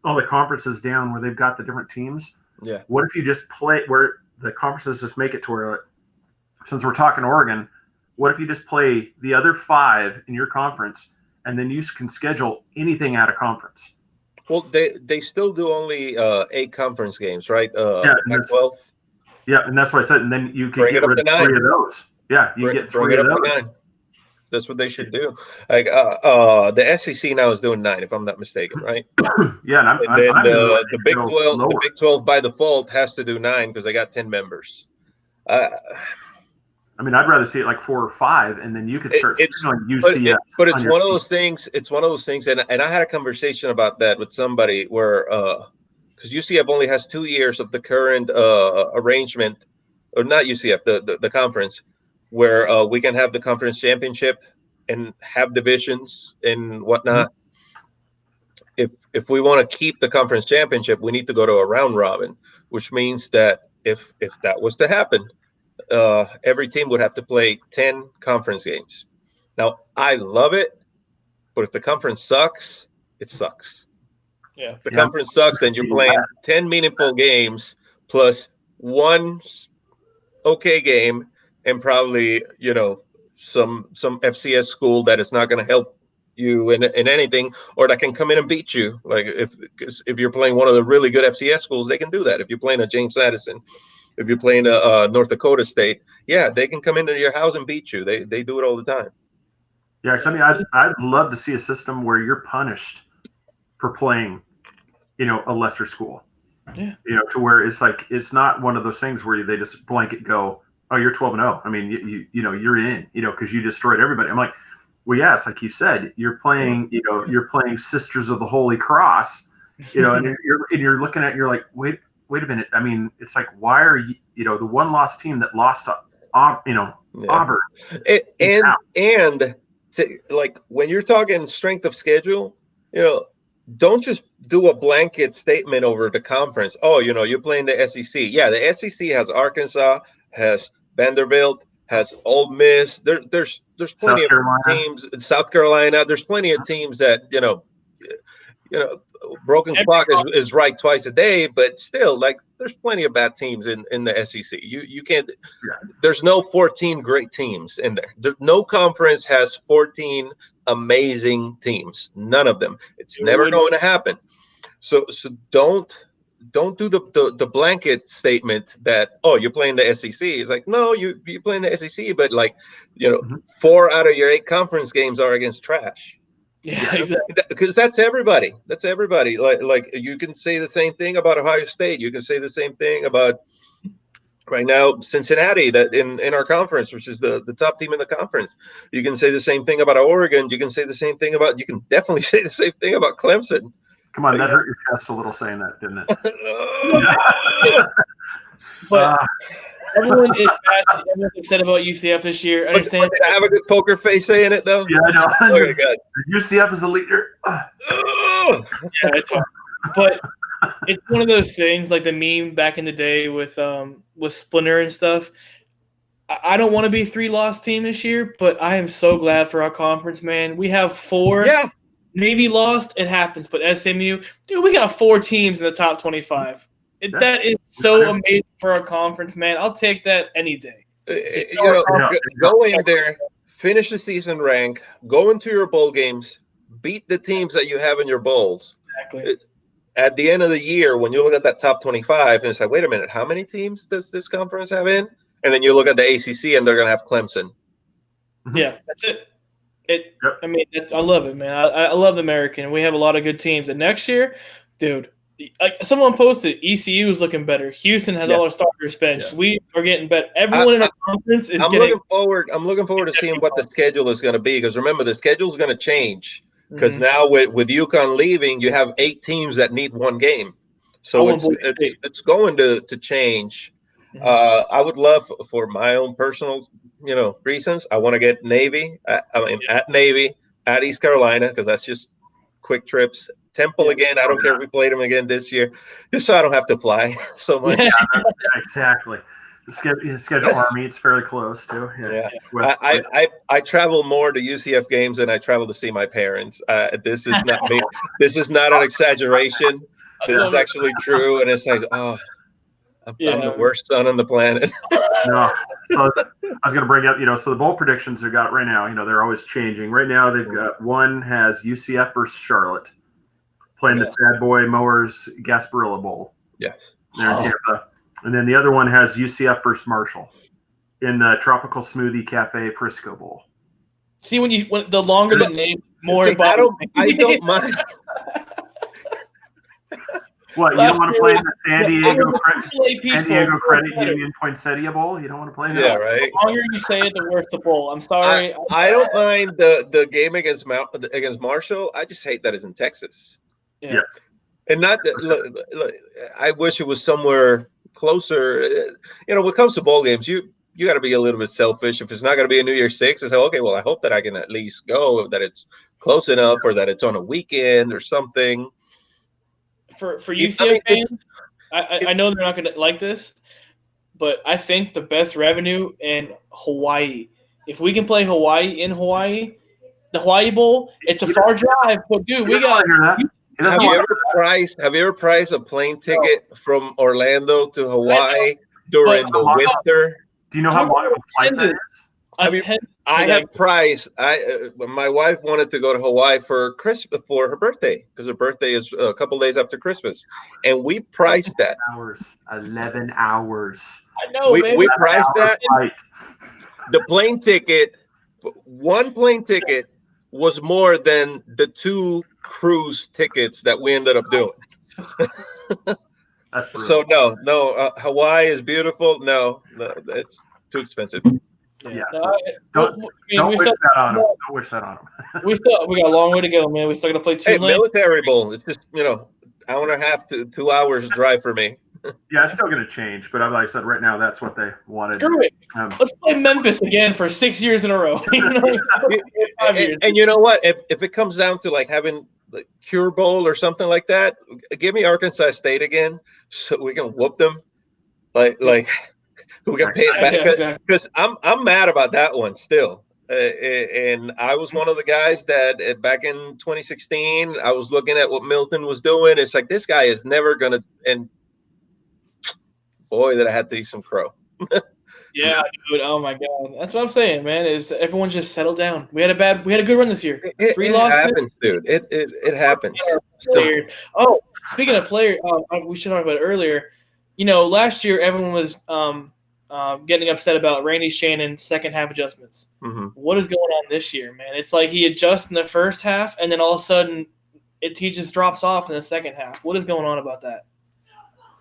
all the conferences down where they've got the different teams, yeah. What if you just play where the conferences just make it to where, since we're talking Oregon, what if you just play the other 5 in your conference and then you can schedule anything out of conference? Well, they still do only 8 conference games, right? Yeah, Pac-12. Yeah, and that's what I said. And then you can get rid of 3 of those. Yeah, you get 3 of those. That's what they should do. Like the SEC now is doing 9, if I'm not mistaken, right? Yeah, and the Big 12, the Big 12 by default has to do 9 because they got 10 members. I'd rather see it like 4 or 5, and then you could start scheduling UCF. But it's one of those things. It's one of those things, and I had a conversation about that with somebody where because UCF only has 2 years of the current arrangement, or not UCF, the conference, where we can have the conference championship and have divisions and whatnot. Mm-hmm. If we want to keep the conference championship, we need to go to a round robin, which means that if that was to happen, every team would have to play 10 conference games. Now, I love it, but if the conference sucks, it sucks. Yeah. If the conference sucks, then you're playing 10 meaningful games plus 1 okay game, and probably some FCS school that is not going to help you in anything, or that can come in and beat you. Like if you're playing one of the really good FCS schools, they can do that. If you're playing a James Madison, if you're playing a North Dakota State, yeah, they can come into your house and beat you. They do it all the time. Yeah, because I'd love to see a system where you're punished for playing, a lesser school. Yeah. To where it's like it's not one of those things where they just blanket go, oh, you're 12-0. I mean, you're in, because you destroyed everybody. I'm like, well, yeah, it's like you said, you're playing, you're playing Sisters of the Holy Cross, and you're looking at, you're like, wait a minute. I mean, it's like, why are you, the one lost team that lost to, Auburn, and like when you're talking strength of schedule, don't just do a blanket statement over the conference. Oh, you're playing the SEC. Yeah, the SEC has Arkansas, has Vanderbilt, has Ole Miss. There's there's plenty South of Carolina. teams in South Carolina. There's plenty of teams that broken clock is right twice a day, but still, like, there's plenty of bad teams in the SEC. You can't. Yeah. There's no 14 great teams in there. No conference has 14 amazing teams. None of them. It's never going to happen. So don't do the blanket statement that, oh, you're playing the SEC. It's like, no, you playing the SEC, but like, 4 out of your 8 conference games are against trash. Yeah, exactly. Because that's everybody. That's everybody. Like you can say the same thing about Ohio State. You can say the same thing about right now Cincinnati, that in our conference, which is the top team in the conference. You can say the same thing about Oregon. You can definitely say the same thing about Clemson. Come on, that hurt your chest a little saying that, didn't it? But everyone is upset about UCF this year. I understand. Did I have a good poker face saying it though? Yeah, I know. Oh my God. UCF is the leader. Yeah, it's hard. But it's one of those things, like the meme back in the day with Splinter and stuff. I don't want to be a 3-loss team this year, but I am so glad for our conference, man. We have 4. Yeah. Navy lost, it happens. But SMU, dude, we got 4 teams in the top 25. That is so amazing for our conference, man. I'll take that any day. Go in there, finish the season rank, go into your bowl games, beat the teams that you have in your bowls. Exactly. At the end of the year, when you look at that top 25, and it's like, wait a minute, how many teams does this conference have in? And then you look at the ACC, and they're going to have Clemson. Yeah, that's it. I mean, I love it, man. I love the American. We have a lot of good teams. And next year, dude, like someone posted, ECU is looking better. Houston has all our starters benched. Yeah. We are getting better. Everyone in our conference is getting. I'm looking forward to seeing what the schedule is going to be, because remember, the schedule is going to change. Because now with UConn leaving, you have 8 teams that need 1 game, so it's going to change. I would love, for my own personal reasons, I want to get Navy. At Navy, at East Carolina, because that's just quick trips. Temple again. I don't care if we played them again this year, just so I don't have to fly so much. Yeah, exactly. The schedule Army, it's fairly close too. Yeah. I travel more to UCF games than I travel to see my parents. This is not me. This is not an exaggeration. This is actually true, and it's like, I'm the worst son on the planet. No, so I was going to bring up, so the bowl predictions they've got right now, they're always changing. Right now, they've got one has UCF versus Charlotte playing the Bad Boy Mowers Gasparilla Bowl. Yeah, there in Tampa. And then the other one has UCF versus Marshall in the Tropical Smoothie Cafe Frisco Bowl. See, when the longer the name, more I don't mind. What, you don't want to play in the San Diego Credit Union Poinsettia Bowl? You don't want to play that? Yeah, right. The longer you say it, the worse the bowl. I'm sorry. I don't mind the game against Marshall. I just hate that it's in Texas. Yeah. And not that, look, I wish it was somewhere closer. When it comes to bowl games, you got to be a little bit selfish. If it's not going to be a New Year's 6, I say, okay, well, I hope that I can at least go, that it's close enough, or that it's on a weekend or something. For UCF fans, I know they're not going to like this, but I think the best revenue in Hawaii. If we can play Hawaii in Hawaii, the Hawaii Bowl, it's a far drive, but dude, we got. Have you ever priced a plane ticket from Orlando to Hawaii during the winter? Do you know how long of a flight that is? I have priced. My wife wanted to go to Hawaii for Christmas, for her birthday, because her birthday is a couple days after Christmas, and we priced that. 11 hours. I know. We priced that. The plane ticket, one plane ticket, was more than the 2 cruise tickets that we ended up doing. So no, Hawaii is beautiful. No, it's too expensive. Yeah, don't wish that on them. Don't wish that on them. we got a long way to go, man. We still got to play 2 lanes. Military Bowl. It's just hour and a half to 2 hours drive for me. Yeah, it's still going to change, but like I said, right now that's what they wanted. Screw it. Let's play Memphis again for 6 years in a row. And you know what? If it comes down to like having the Cure Bowl or something like that, give me Arkansas State again, so we can whoop them. Like we can pay it back, because I'm mad about that one still. And I was one of the guys that back in 2016, I was looking at what Milton was doing. It's like, this guy is never going to, and boy, that I had to eat some crow. Yeah, dude. Oh my god, that's what I'm saying, man. Is everyone just settle down? We had a good run this year. It happens, dude. It happens. Players. Oh, speaking of players, we should talk about it earlier. You know, last year everyone was getting upset about Randy Shannon's second half adjustments. Mm-hmm. What is going on this year, man? It's like he adjusts in the first half, and then all of a sudden, he just drops off in the second half. What is going on about that?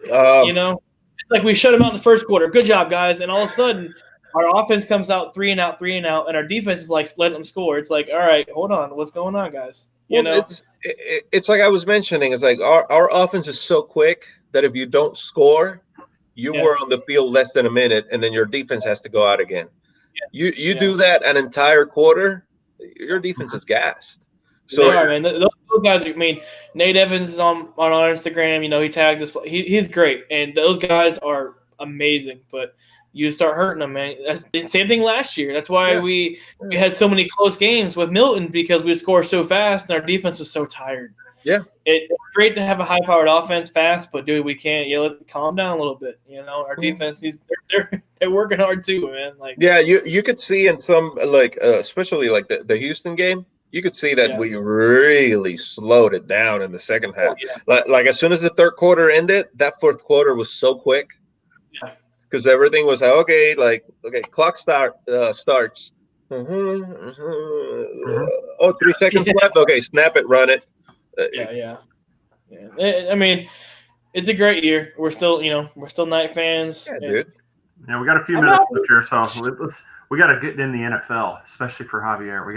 You know, it's like we shut him out in the first quarter. Good job, guys. And all of a sudden, our offense comes out 3 and out, and our defense is like letting them score. It's like, all right, hold on, what's going on, guys? You know, it's like I was mentioning. It's like our offense is so quick that if you don't score, you were on the field less than a minute, and then your defense has to go out again. Yeah. You do that an entire quarter, your defense is gassed. So they are, man. Those guys. I mean, Nate Evans is on our Instagram. You know, he tagged us. He's great, and those guys are amazing. But you start hurting them, man. That's the same thing last year. That's why we had so many close games with Milton, because we score so fast and our defense was so tired. Yeah, it's great to have a high-powered offense fast, but dude, we can't. Calm down a little bit. You know, our defense needs. They're working hard too, man. Like, yeah, you could see in some especially like the Houston game. You could see that we really slowed it down in the second half. Like as soon as the third quarter ended, that fourth quarter was so quick. Yeah. Because everything was okay. Clock starts. Oh, 3 seconds left. Okay, snap it, run it. Yeah. I mean, it's a great year. We're still Knight fans. Yeah, dude. Yeah, we got a few minutes left here, so we got to get in the NFL, especially for Javier. We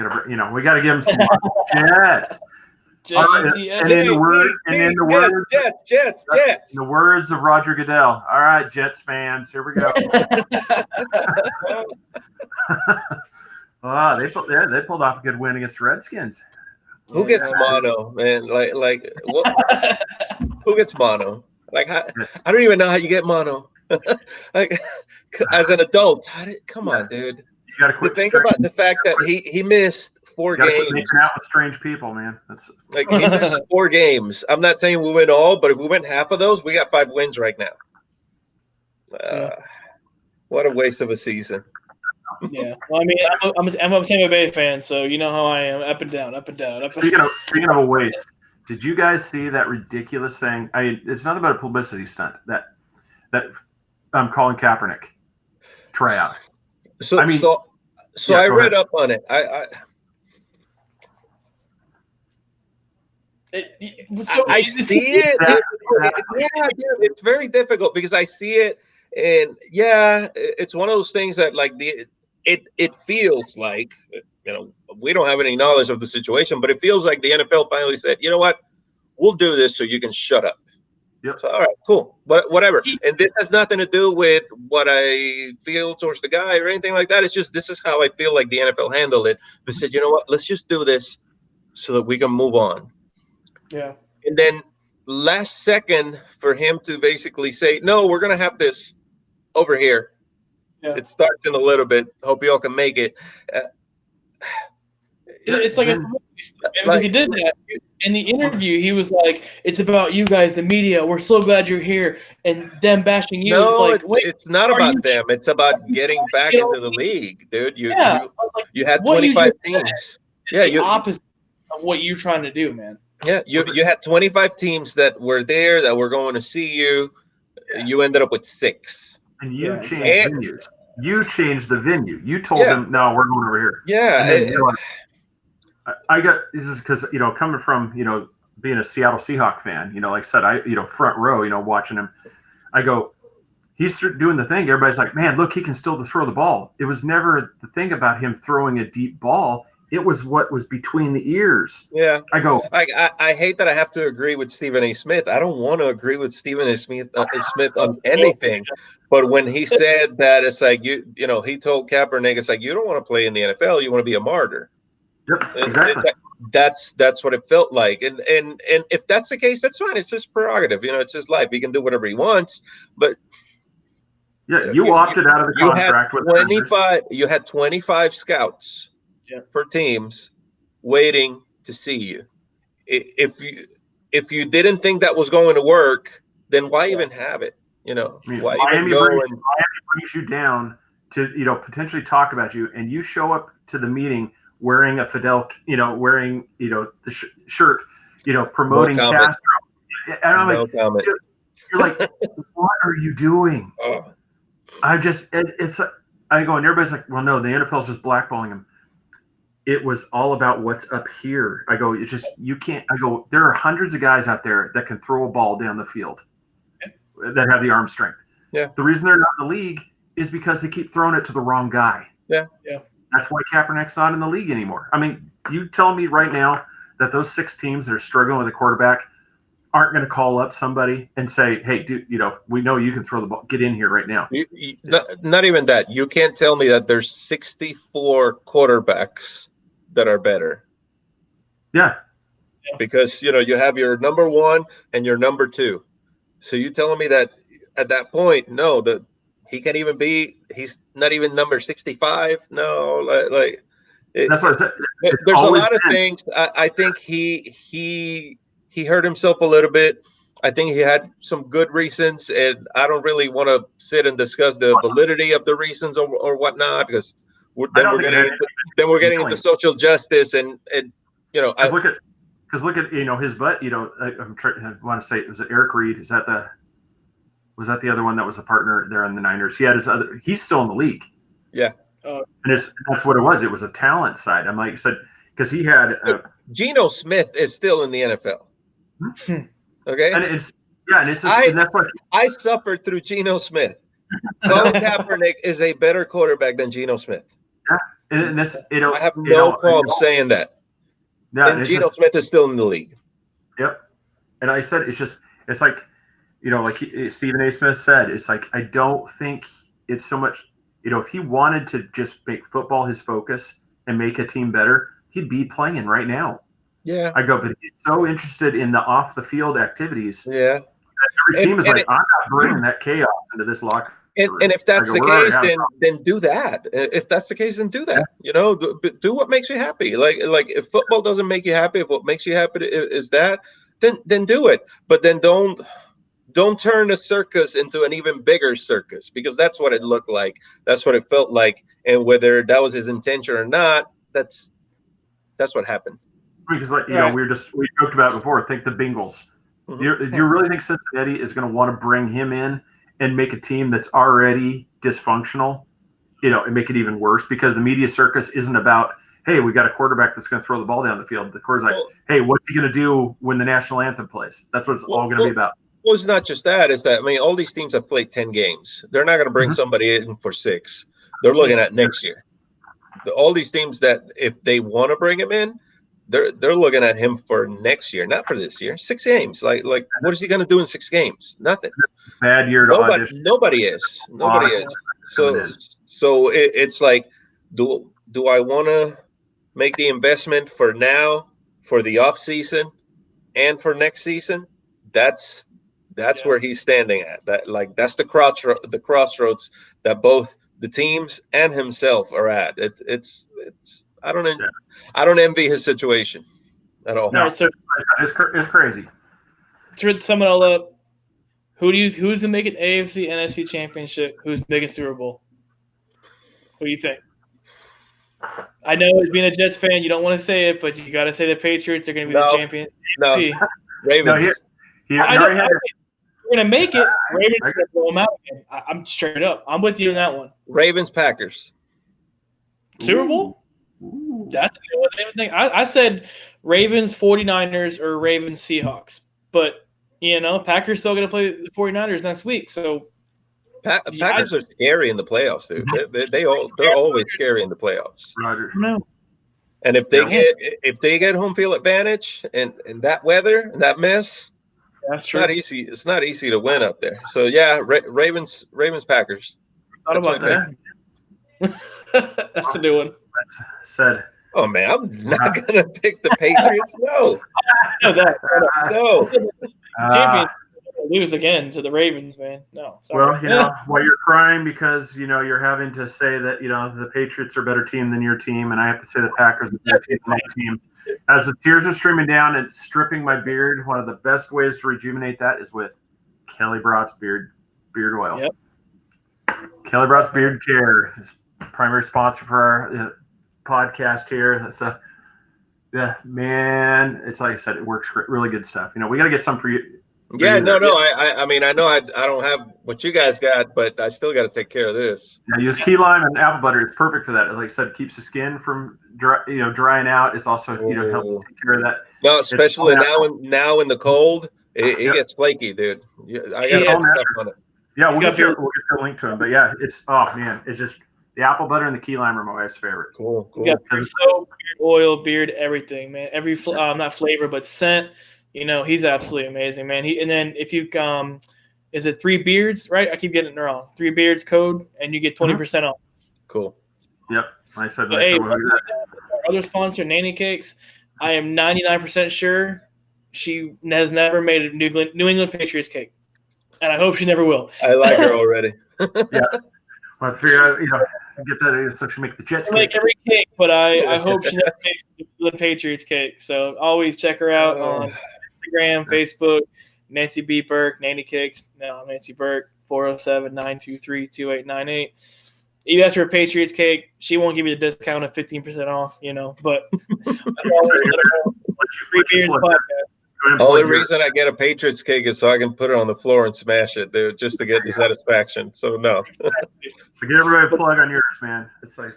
got to give him some Jets. Jets. In the words of Roger Goodell. All right, Jets fans, here we go. Wow, they pulled off a good win against the Redskins. Who gets mono, man? Like what? Who gets mono? Like I don't even know how you get mono. Like as an adult, come on, dude. You got to quit. Think about the fact that he missed 4 games. Making out with strange people, man. That's like he missed 4 games. I'm not saying we win all, but if we win half of those, we got 5 wins right now. What a waste of a season. Yeah. Well, I mean, I'm a Tampa Bay fan, so you know how I am, up and down. Speaking of a waste, did you guys see that ridiculous thing? I mean, it's not about a publicity stunt that Colin Kaepernick tryout. So I read up on it. I see it. It's very difficult because I see it, and it's one of those things that it feels like, we don't have any knowledge of the situation, but it feels like the NFL finally said, you know what, we'll do this so you can shut up. Yep. So, all right, cool. But whatever. And this has nothing to do with what I feel towards the guy or anything like that. It's just, this is how I feel like the NFL handled it. They said, you know what, let's just do this so that we can move on. Yeah. And then last second for him to basically say, no, we're going to have this over here. Yeah. It starts in a little bit. Hope you all can make it. It's like because he did that in the interview. He was like, "It's about you guys, the media. We're so glad you're here," and them bashing you. No, it's not about them. It's about getting back into the league, dude. You had 25 teams. Yeah, the opposite of what you're trying to do, man. Yeah, you had 25 teams that were there that were going to see you. Yeah. You ended up with 6. And you changed venues. You changed the venue. You told them, no, we're going over here. Yeah. I got this is because coming from being a Seattle Seahawks fan, like I said, front row, watching him. I go, he's doing the thing. Everybody's like, man, look, he can still throw the ball. It was never the thing about him throwing a deep ball. It was what was between the ears. Yeah. I go, I hate that I have to agree with Stephen A. Smith. I don't want to agree with Stephen A. Smith on anything. But when he said that, it's like, he told Kaepernick, it's like, you don't want to play in the NFL. You want to be a martyr. Yep, exactly. It's like, that's what it felt like. And if that's the case, that's fine. It's his prerogative. It's his life. He can do whatever he wants. But you opted out of the contract with 25. You had 25 scouts for teams waiting to see you. If you didn't think that was going to work, then why even have it? You know, I mean, why Miami even go brings you down to potentially talk about you, and you show up to the meeting wearing a Fidel, wearing the shirt, promoting Castro, and I'm no like, comment. you're like, what are you doing? Oh. I go, and everybody's like, well, no, the NFL's just blackballing him. It was all about what's up here. I go, it's just, you can't. I go, there are hundreds of guys out there that can throw a ball down the field that have the arm strength. Yeah. The reason they're not in the league is because they keep throwing it to the wrong guy. Yeah. That's why Kaepernick's not in the league anymore. I mean, you tell me right now that those 6 teams that are struggling with a quarterback aren't going to call up somebody and say, hey, dude, we know you can throw the ball. Get in here right now. Not even that. You can't tell me that there's 64 quarterbacks that are better. Yeah. Because, you have your number 1 and your number 2. So you telling me that at that point, no, that he can't even he's not even number 65. No, that's what I said. There's a lot of things. I think he hurt himself a little bit. I think he had some good reasons, and I don't really want to sit and discuss the validity of the reasons or whatnot, because then we're getting into social justice and Because look at his butt. I want to say, was it Eric Reed? Was that the other one that was a partner there in the Niners? He's still in the league. Yeah. And that's what it was. It was a talent side. I'm like I said, because he had Geno Smith is still in the NFL. Okay. And that's what I suffered through Geno Smith. Colin Kaepernick is a better quarterback than Geno Smith. Yeah. And I have no problem saying that. Yeah, and Geno Smith is still in the league. Yep. And I said, it's like, like Stephen A. Smith said, it's like, I don't think it's so much, if he wanted to just make football his focus and make a team better, he'd be playing right now. Yeah. I go, but he's so interested in the off the field activities. Yeah. Every team is I'm not bringing that chaos into this locker room. And if that's the case, then do that. If that's the case, then do that. Yeah. Do what makes you happy. Like if football doesn't make you happy, if what makes you happy is that, then do it. But then don't turn a circus into an even bigger circus, because that's what it looked like. That's what it felt like. And whether that was his intention or not, that's what happened. Because we joked about it before. Think the Bengals. Mm-hmm. Do you really think Cincinnati is going to want to bring him in and make a team that's already dysfunctional, and make it even worse? Because the media circus isn't about, hey, we got a quarterback that's going to throw the ball down the field. The quarterback's like, hey, what's he going to do when the national anthem plays? That's what it's all going to be about. Well, it's not just that. It's that, all these teams have played 10 games. They're not going to bring somebody in for 6. They're looking at next year. All these teams that, if they want to bring him in, they're looking at him for next year, not for this year. 6 games. Like what is he going to do in 6 games? Nothing. Bad year to audition. Nobody is. So it's like, do I want to make the investment for now, for the off season, and for next season? That's where he's standing at. That's the crossroads that both the teams and himself are at. It's I don't envy his situation at all. No, so it's crazy. To sum it all up, who's to make an AFC NFC championship? Who's making Super Bowl? What do you think? I know, as being a Jets fan, you don't want to say it, but you got to say the Patriots are going to be the champion. No, Ravens. We're going to make it. Ravens are going to blow them out again. I'm straight up. I'm with you on that one. Ravens, Packers. Super Bowl? Ooh. That's the other thing. I said Ravens, 49ers, or Ravens, Seahawks. But, Packers still going to play the 49ers next week. So Packers are scary in the playoffs, dude. They're always scary in the playoffs. Roger. No. And if they get home field advantage and that weather and that mess, that's true. It's not easy to win up there. So Ravens, Packers. Thought about that. That's a new one. Said. Oh man, I'm not gonna pick the Patriots. No. No. No. Champion. lose again to the Ravens, man. No, sorry. Well, while you're crying because you're having to say that the Patriots are a better team than your team, and I have to say the Packers are a better team than my team. As the tears are streaming down and stripping my beard, one of the best ways to rejuvenate that is with Kelly Brott's beard oil. Yep. Kelly Brott's Beard Care is primary sponsor for our podcast here. So, yeah, man, it's like I said, it works great, really good stuff. We got to get some for you. Yeah, no. I mean, I know I don't have what you guys got, but I still got to take care of this. Yeah, use key lime and apple butter. It's perfect for that. Like I said, it keeps the skin from drying out. It's also helps take care of that. No, especially now in the cold, it gets flaky, dude. I got some stuff on it. Yeah, we'll get you a link to him. But yeah, it's just the apple butter and the key lime are my wife's favorite. Cool. You got soap, beard oil, beard, everything, man. Every not flavor but scent. He's absolutely amazing, man. And then if you is it 3 Beards, right? I keep getting it wrong. 3 Beards code, and you get 20% off. Cool. Yep. Like I said, our other sponsor, Nanny Cakes. I am 99% sure she has never made a New England Patriots cake, and I hope she never will. I like her already. Yeah. Well, figure out, get that so she make the Jets cake. Make every cake, but I hope she never makes the New England Patriots cake. So always check her out on Instagram, Facebook, Nancy B. Burke, Nanny Cakes. No, Nancy Burke, 407-923-2898. You ask for a Patriots cake, she won't give you the discount of 15% off, but the only reason I get a Patriots cake is so I can put it on the floor and smash it, dude, just to get the satisfaction. So no. So get everybody a plug on yours, man. It's like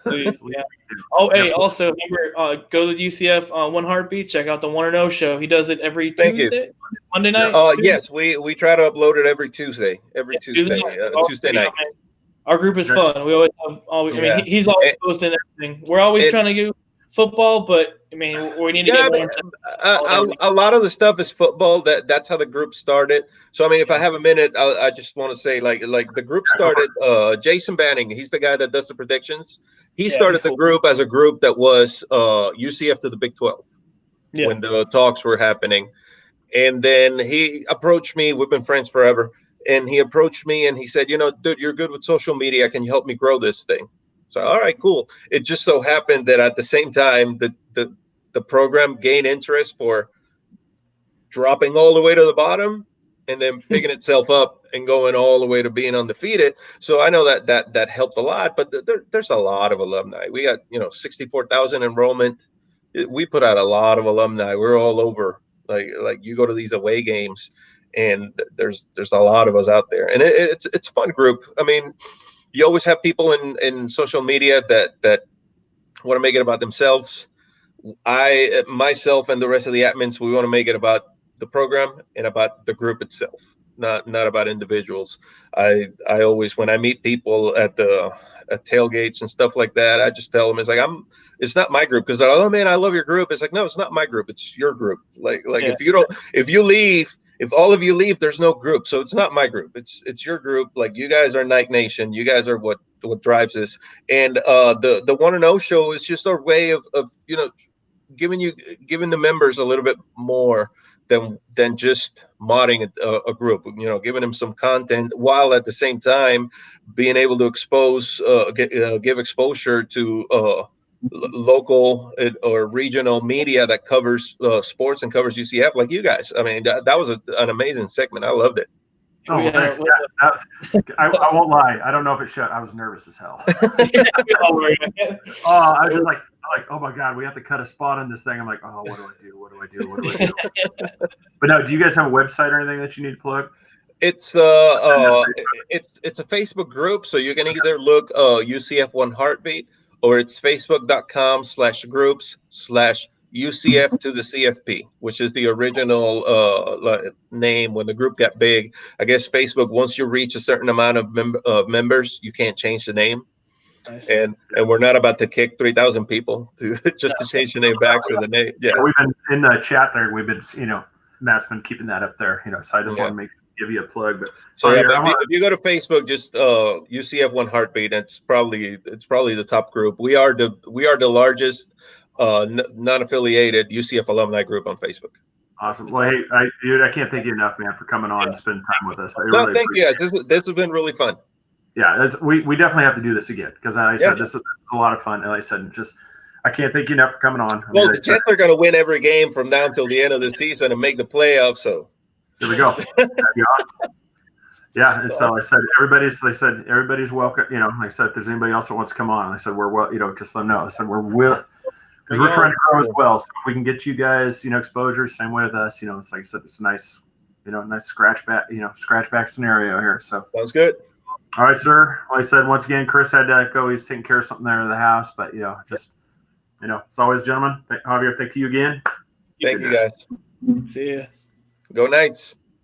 hey, also remember, go to UCF One Heartbeat. Check out the 1-0 show. He does it every Tuesday, Monday night. Yes, we try to upload it every Tuesday. Tuesday night. Our group is fun. We always he's always posting everything. We're always trying to do football, but we need to get more into a lot of the stuff is football. That's how the group started. So if I have a minute, I just want to say like the group started. Jason Banning, he's the guy that does the predictions. He started the group as a group that was UCF to the Big 12 when the talks were happening, and then he approached me. We've been friends forever. And he approached me and he said, dude, you're good with social media. Can you help me grow this thing? So, all right, cool. It just so happened that at the same time, the program gained interest for dropping all the way to the bottom and then picking itself up and going all the way to being undefeated. So I know that helped a lot, but there's a lot of alumni. We got, 64,000 enrollment. We put out a lot of alumni. We're all over. Like you go to these away games, and there's a lot of us out there, and it's a fun group. You always have people in social media that want to make it about themselves. Myself and the rest of the admins, we want to make it about the program and about the group itself, not about individuals. I always, when I meet people at tailgates and stuff like that, I just tell them it's not my group, because they're like, oh man, I love your group. It's like, no, it's not my group. It's your group. If you leave. If all of you leave, there's no group. So it's not my group. It's your group. Like, you guys are Nike Nation. You guys are what drives this. And the 1-0 show is just our way of giving the members a little bit more than just modding a group. Giving them some content while at the same time being able to give exposure to local or regional media that covers sports and covers UCF, like you guys. That was an amazing segment. I loved it. Oh, well, thanks. Yeah, I won't lie. I don't know if it shut. I was nervous as hell. I was just like, oh my God, we have to cut a spot on this thing. I'm like, oh, what do I do? But no, do you guys have a website or anything that you need to plug? It's a Facebook group, so you can either look UCF One Heartbeat, or it's facebook.com/groups/UCF to the CFP, which is the original name when the group got big. I guess Facebook, once you reach a certain amount of members, you can't change the name. Nice. And we're not about to kick 3,000 people to change the name back to the name. Yeah, we've been in the chat there. We've been, Matt's been keeping that up there. So I just want to give you a plug. But if you go to Facebook, just UCF One Heartbeat, it's probably the top group. We are the largest non-affiliated UCF alumni group on Facebook. Awesome. Well, hey, dude, I can't thank you enough, man, for coming on and spending time with us. No, thank you guys. This has been really fun. Yeah, we definitely have to do this again because, like I said, this is a lot of fun. And like I said, I can't thank you enough for coming on. Well, the Jets are going to win every game from now until the end of the season and make the playoffs. So there we go. That'd be awesome. Yeah, and so I said everybody's welcome. You know, like I said, if there's anybody else that wants to come on, I said just let them know. I said because we're trying to grow as well. So if we can get you guys, exposure, same way with us. It's like I said, it's a nice, nice scratch back scenario here. So sounds good. All right, sir. Like I said, once again, Chris had to go. He's taking care of something there in the house, but as always, gentlemen, Javier, thank you again. Thank you, guys. See ya. Go Knights.